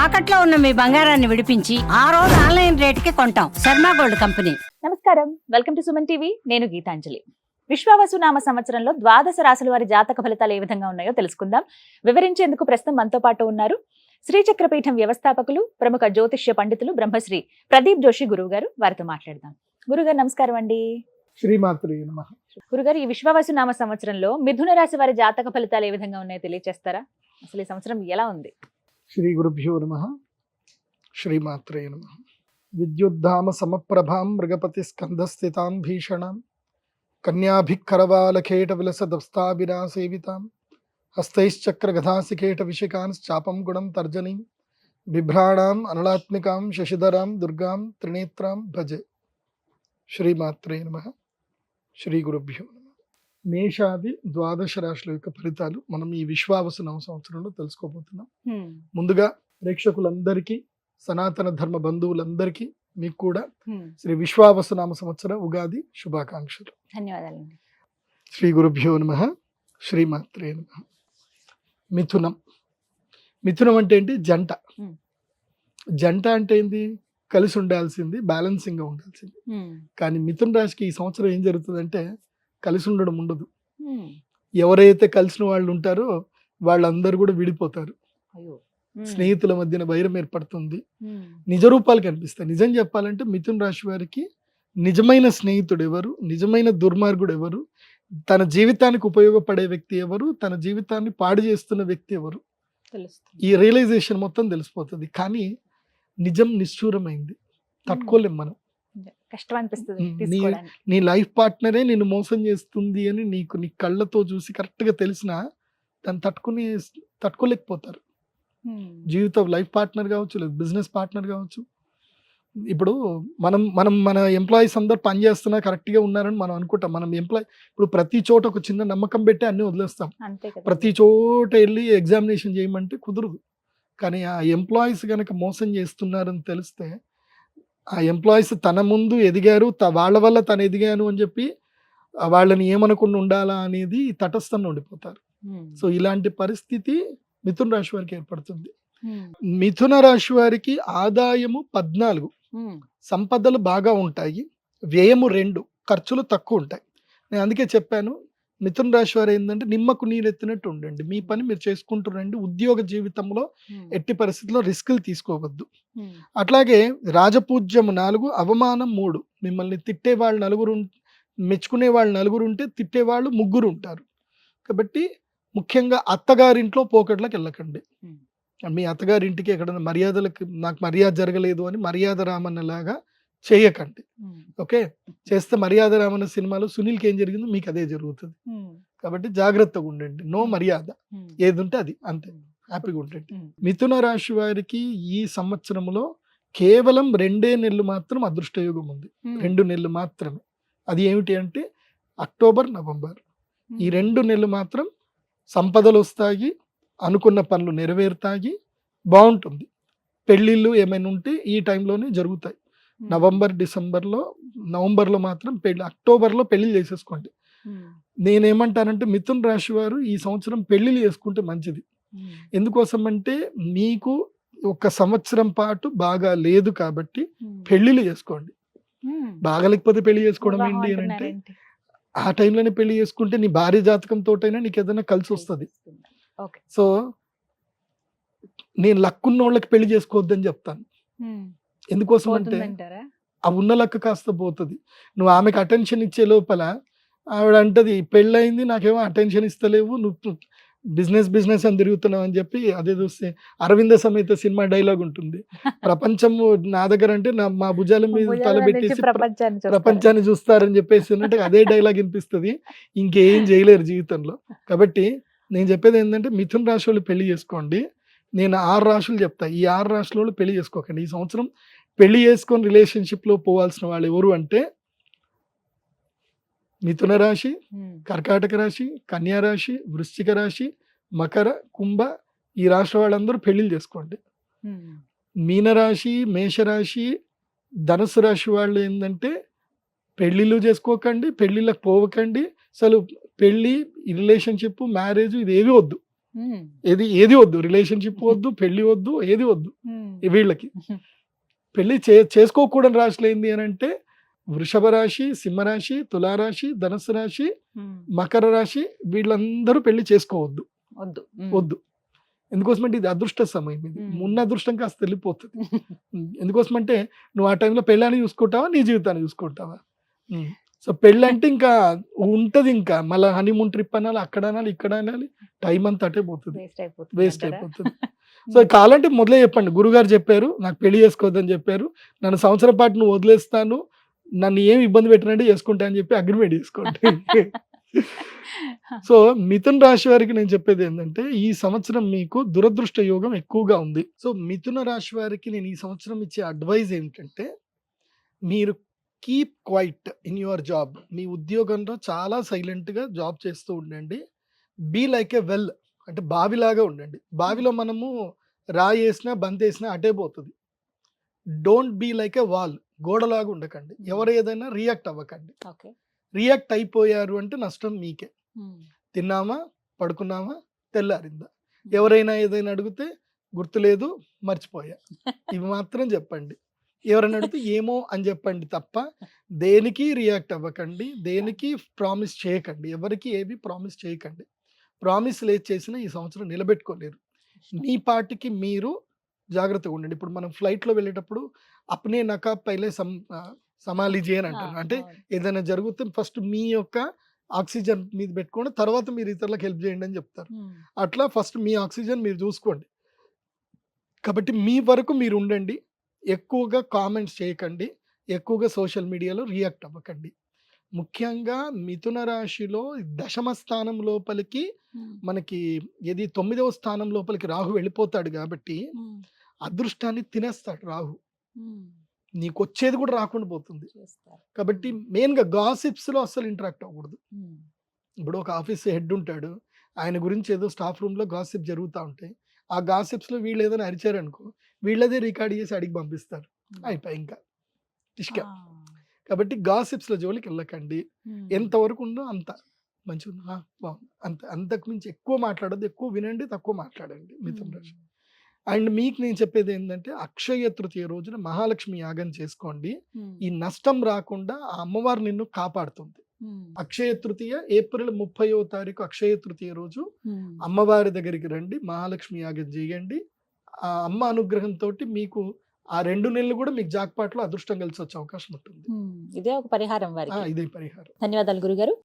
తాకట్లో ఉన్న మీ బంగారాన్ని విడిపించి ఆ రోజు ఆన్లైన్ రేటుకి కొంటాం. Sharma gold company. నమస్కారం, వెల్కమ్ టు సుమన్ టీవీ. నేను గీతాంజలి. విశ్వావసు నామ సంవత్సరంలో ద్వాదశ రాశుల వారి జాతక ఫలితాలు ఏ విధంగా ఉన్నాయో తెలుసుకుందాం. వివరించేందుకు ప్రస్తుతం మనతో పాటు ఉన్నారు శ్రీచక్రపీఠం వ్యవస్థాపకులు, ప్రముఖ జ్యోతిష్య పండితులు బ్రహ్మశ్రీ ప్రదీప్ జోషి గురువు గారు. వారితో మాట్లాడదాం. గురుగారు నమస్కారం అండి. శ్రీమాత్రే నమః. గురుగారు, ఈ విశ్వావసు నామ సంవత్సరంలో మిథున రాశి వారి జాతక ఫలితాలు ఏ విధంగా ఉన్నాయో తెలియజేస్తారా? అసలు ఈ సంవత్సరం ఎలా ఉంది? శ్రీ గురుభ్యో నమః. శ్రీమాత్రే నమః. విద్యుద్ధామ సమప్రభాం మృగపతి స్కంధస్థితాం భీషణాం కన్యాభిక్కరవాలకేట విలసదస్తాభిరా సేవితాం హస్తైశ్చక్ర గదాసికేట విశికాంశ్చాపం గుణం తర్జనీం బిభ్రాణాం అనలాత్మికాం శశిధరాం దుర్గాం త్రినేత్రాం భజే. శ్రీమాత్రే నమః. శ్రీ గురుభ్యో నమః. మేషాది ద్వాదశ రాశుల యొక్క ఫలితాలు మనం ఈ విశ్వావసు నవ సంవత్సరంలో తెలుసుకోబోతున్నాం. ముందుగా ప్రేక్షకులందరికీ, సనాతన ధర్మ బంధువులందరికీ, మీకు కూడా శ్రీ విశ్వావసు నామ సంవత్సర ఉగాది శుభాకాంక్షలు. ధన్యవాదాలండి. శ్రీ గురుభ్యో నమః. శ్రీమాత్రే నమః. మిథునం. మిథునం అంటే ఏంటి? జంట. జంట అంటే ఏంది? కలిసి ఉండాల్సింది, బ్యాలెన్సింగ్ గా ఉండాల్సింది. కానీ మిథున రాశికి ఈ సంవత్సరం ఏం జరుగుతుందంటే కలిసి ఉండడం ఉండదు. ఎవరైతే కలిసిన వాళ్ళు ఉంటారో వాళ్ళందరూ కూడా విడిపోతారు. స్నేహితుల మధ్యన వైరం ఏర్పడుతుంది. నిజ రూపాలు కనిపిస్తాయి. నిజం చెప్పాలంటే మిథున రాశి వారికి నిజమైన స్నేహితుడు ఎవరు, నిజమైన దుర్మార్గుడు ఎవరు, తన జీవితానికి ఉపయోగపడే వ్యక్తి ఎవరు, తన జీవితాన్ని పాడు చేస్తున్న వ్యక్తి ఎవరు, ఈ రియలైజేషన్ మొత్తం తెలిసిపోతుంది. కానీ నిజం నిష్ఠూరమైంది, తట్టుకోలేం మనం. కష్టం అనిపిస్తుంది. నీ లైఫ్ పార్ట్నరే నిన్ను మోసం చేస్తుంది అని నీకు నీ కళ్ళతో చూసి కరెక్ట్ గా తెలిసినా దాన్ని తట్టుకోలేకపోతారు. జీవితం లైఫ్ పార్ట్నర్ కావచ్చు, లేదు బిజినెస్ పార్ట్నర్ కావచ్చు. ఇప్పుడు మన ఎంప్లాయీస్ అందరు పని చేస్తున్నా కరెక్ట్ గా ఉన్నారని మనం అనుకుంటాం. మనం ఇప్పుడు ప్రతి చోట ఒక చిన్న నమ్మకం పెట్టి అన్ని వదిలేస్తాం. ప్రతి చోట వెళ్ళి ఎగ్జామినేషన్ చేయమంటే కుదరదు. కానీ ఆ ఎంప్లాయీస్ కనుక మోసం చేస్తున్నారని తెలిస్తే, ఆ ఎంప్లాయీస్ తన ముందు ఎదిగారు, వాళ్ళ వల్ల తను ఎదిగాను అని చెప్పి వాళ్ళని ఏమనకుండా ఉండాలా అనేది తటస్థంగా ఉండిపోతారు. సో ఇలాంటి పరిస్థితి మిథున రాశి వారికి ఏర్పడుతుంది. మిథున రాశి వారికి ఆదాయము 14, సంపదలు బాగా ఉంటాయి, వ్యయము 2, ఖర్చులు తక్కువ ఉంటాయి. నేను అందుకే చెప్పాను, మిథున రాశి వారు ఏంటంటే నిమ్మకు నీరెత్తినట్టు ఉండండి. మీ పని మీరు చేసుకుంటూ రండి. ఉద్యోగ జీవితంలో ఎట్టి పరిస్థితుల్లో రిస్కులు తీసుకోవద్దు. అట్లాగే రాజపూజ్యము 4, అవమానం 3. మిమ్మల్ని తిట్టే వాళ్ళు 9, మెచ్చుకునే వాళ్ళు 9 ఉంటే తిట్టేవాళ్ళు 3 ఉంటారు. కాబట్టి ముఖ్యంగా అత్తగారింట్లో పోకట్లకు వెళ్ళకండి. మీ అత్తగారింటికి ఎక్కడైనా మర్యాదలకు, నాకు మర్యాద జరగలేదు అని మర్యాద రామన్నలాగా చేయకండి. ఓకే, చేస్తే మర్యాద రామన్న సినిమాలో సునీల్కి ఏం జరిగిందో మీకు అదే జరుగుతుంది. కాబట్టి జాగ్రత్తగా ఉండండి. నో మర్యాద, ఏది ఉంటే అది, అంతే. హ్యాపీగా ఉండండి. మిథున రాశి వారికి ఈ సంవత్సరంలో కేవలం 2 నెలలు మాత్రం అదృష్టయోగం ఉంది. 2 నెలలు మాత్రమే. అది ఏమిటి అంటే అక్టోబర్, నవంబర్. ఈ 2 నెలలు మాత్రం సంపదలు వస్తాయి, అనుకున్న పనులు నెరవేరుతాయి, బాగుంటుంది. పెళ్ళిళ్ళు ఏమైనా ఉంటే ఈ టైంలోనే జరుగుతాయి. నవంబర్లో మాత్రం పెళ్ళి, అక్టోబర్లో పెళ్లి చేసేసుకోండి. నేనేమంటానంటే మిథున రాశి వారు ఈ సంవత్సరం పెళ్లిళ్ళు చేసుకుంటే మంచిది. ఎందుకోసం అంటే మీకు ఒక సంవత్సరం పాటు బాగా లేదు కాబట్టి పెళ్లిళ్ళు చేసుకోండి. బాగాలేకపోతే పెళ్లి చేసుకోవడం ఏంటి అని అంటే ఆ టైంలోనే పెళ్లి చేసుకుంటే నీ భార్య జాతకంతో అయినా నీకు ఏదైనా కలిసి వస్తుంది. సో నేను లక్కున్న వాళ్ళకి పెళ్లి చేసుకోవద్దని చెప్తాను. ఎందుకోసం అంటే ఆ ఉన్న లక్క కాస్త పోతుంది. నువ్వు ఆమెకు అటెన్షన్ ఇచ్చే లోపల ఆవిడ అంటది, పెళ్ళయింది నాకేమో అటెన్షన్ ఇస్తలేవు, నువ్వు బిజినెస్ అని తిరుగుతున్నావు అని చెప్పి. అదే చూస్తే అరవింద సమేత సినిమా డైలాగ్ ఉంటుంది, ప్రపంచము నా దగ్గర అంటే మా భుజాల మీద తలబెట్టేసి ప్రపంచాన్ని చూస్తారని చెప్పేసి అంటే అదే డైలాగ్ వినిపిస్తుంది. ఇంకేం చేయలేరు జీవితంలో. కాబట్టి నేను చెప్పేది ఏంటంటే మిథున రాశి వాళ్ళు పెళ్లి చేసుకోండి. నేను 6 రాశులు చెప్తా. ఈ 6 రాశుల వాళ్ళు పెళ్లి చేసుకోకండి. ఈ సంవత్సరం పెళ్లి చేసుకొని రిలేషన్షిప్ లో పోవాల్సిన వాళ్ళు ఎవరు అంటే మిథున రాశి, కర్కాటక రాశి, కన్యా రాశి, వృశ్చిక రాశి, మకర, కుంభ, ఈ రాశి వాళ్ళందరూ పెళ్లిళ్ళు చేసుకోండి. మీనరాశి, మేషరాశి, ధనుసు రాశి వాళ్ళు ఏంటంటే పెళ్ళిళ్ళు చేసుకోకండి, పెళ్ళిళ్ళకి పోవకండి. అసలు పెళ్ళి, రిలేషన్షిప్, మ్యారేజ్ ఇది ఏవి వద్దు. ఏది వద్దు, రిలేషన్షిప్ వద్దు, పెళ్లి వద్దు, ఏది వద్దు వీళ్ళకి. పెళ్లి చేసుకోకూడని రాశులు ఏంది అని అంటే వృషభ రాశి, సింహరాశి, తులారాశి, ధనుసు రాశి, మకర రాశి, వీళ్ళందరూ పెళ్లి చేసుకోవద్దు, వద్దు. వద్దు. ఎందుకోసమంటే ఇది అదృష్ట సమయం, ఇది ఉన్న అదృష్టం కాస్త వెళ్ళిపోతుంది. ఎందుకోసమంటే నువ్వు ఆ టైంలో పెళ్ళాన్ని చూసుకుంటావా, నీ జీవితాన్ని చూసుకుంటావా? సో పెళ్ళి అంటే ఇంకా ఉంటది, ఇంకా మళ్ళీ హనీమూన్ ట్రిప్ అనాలి, అక్కడ అనాలి, ఇక్కడ అనాలి, టైం అంతా అటే పోతుంది, వేస్ట్ అయిపోతుంది. సో కావాలంటే మొదలే చెప్పండి, గురుగారు చెప్పారు నాకు పెళ్లి చేసుకోవద్దని చెప్పారు, నన్ను సంవత్సరం పాటు నువ్వు వదిలేస్తాను, నన్ను ఏమి ఇబ్బంది పెట్టినట్టు చేసుకుంటా అని చెప్పి అగ్రిమెంట్ చేసుకోండి. సో మిథున రాశి వారికి నేను చెప్పేది ఏంటంటే ఈ సంవత్సరం మీకు దురదృష్ట యోగం ఎక్కువగా ఉంది. సో మిథున రాశి వారికి నేను ఈ సంవత్సరం ఇచ్చే అడ్వైజ్ ఏంటంటే మీరు keep quiet in your job. మీ ఉద్యోగంలో చాలా సైలెంట్గా జాబ్ చేస్తూ ఉండండి. బీ లైక్ ఏ వెల్, అంటే బావిలాగా ఉండండి. బావిలో మనము రాయి వేసినా బంతి వేసినా అటే పోతుంది. Don't be like a wall, గోడలాగా ఉండకండి. ఎవరు ఏదైనా రియాక్ట్ అవ్వకండి. రియాక్ట్ అయిపోయారు అంటే నష్టం మీకే. తిన్నామా, పడుకున్నామా, తెల్లారిందా, ఎవరైనా ఏదైనా అడిగితే గుర్తులేదు, మర్చిపోయా, ఇవి మాత్రం చెప్పండి. ఎవరైనా అడిగితే ఏమో అని చెప్పండి తప్ప దేనికి రియాక్ట్ అవ్వకండి, దేనికి ప్రామిస్ చేయకండి, ఎవరికి ఏవి ప్రామిస్ చేయకండి. ప్రామిస్ లేదు చేసినా ఈ సంవత్సరం నిలబెట్టుకోలేరు. మీ పాటికి మీరు జాగ్రత్తగా ఉండండి. ఇప్పుడు మనం ఫ్లైట్లో వెళ్ళేటప్పుడు అప్నే నకాబ్ పైలే సమాలిజీ అని అంటారు. అంటే ఏదైనా జరిగితే ఫస్ట్ మీ యొక్క ఆక్సిజన్ మీద పెట్టుకోండి, తర్వాత మీరు ఇతరులకు హెల్ప్ చేయండి అని చెప్తారు. అట్లా ఫస్ట్ మీ ఆక్సిజన్ మీరు చూసుకోండి. కాబట్టి మీ వరకు మీరు ఉండండి. ఎక్కువగా కామెంట్స్ చేయకండి, ఎక్కువగా సోషల్ మీడియాలో రియాక్ట్ అవ్వకండి. ముఖ్యంగా మిథున రాశిలో దశమ స్థానం లోపలికి మనకి ఏది 9వ స్థానం లోపలికి రాహు వెళ్ళిపోతాడు కాబట్టి అదృష్టాన్ని తినేస్తాడు రాహు. నీకు వచ్చేది కూడా రాకుండా పోతుంది. కాబట్టి మెయిన్గా గాసిప్స్లో అస్సలు ఇంటరాక్ట్ అవ్వకూడదు. ఇప్పుడు ఒక ఆఫీస్ హెడ్ ఉంటాడు, ఆయన గురించి ఏదో స్టాఫ్ రూమ్లో గాసిప్ జరుగుతూ ఉంటాయి. ఆ గాసిప్స్లో వీళ్ళు ఏదైనా అరిచారనుకో, వీళ్ళదే రికార్డ్ చేసి అడిగి పంపిస్తారు, అయిపోయి ఇంకా ఇష్క. కాబట్టి గాసిప్స్లో జోలికి వెళ్ళకండి. ఎంతవరకు ఉందో అంత మంచిగా బాగుంది, అంతకు మించి ఎక్కువ మాట్లాడద్దు. ఎక్కువ వినండి, తక్కువ మాట్లాడండి మిథున రాశి. అండ్ మీకు నేను చెప్పేది ఏంటంటే అక్షయ తృతీయ రోజున మహాలక్ష్మి యాగం చేసుకోండి. ఈ నష్టం రాకుండా ఆ అమ్మవారు నిన్ను కాపాడుతుంది. అక్షయ తృతీయ ఏప్రిల్ 30వ తారీఖు అక్షయ తృతీయ రోజు అమ్మవారి దగ్గరికి రండి, మహాలక్ష్మి యాగం చేయండి. ఆ అమ్మ అనుగ్రహంతో మీకు ఆ 2 నెలలు కూడా మీకు జాక్పాట్లో అదృష్టం కలిసి వచ్చే అవకాశం ఉంటుంది. ఇదే ఒక పరిహారం వారికి. ఇదే పరిహారం. ధన్యవాదాలు గురుగారు.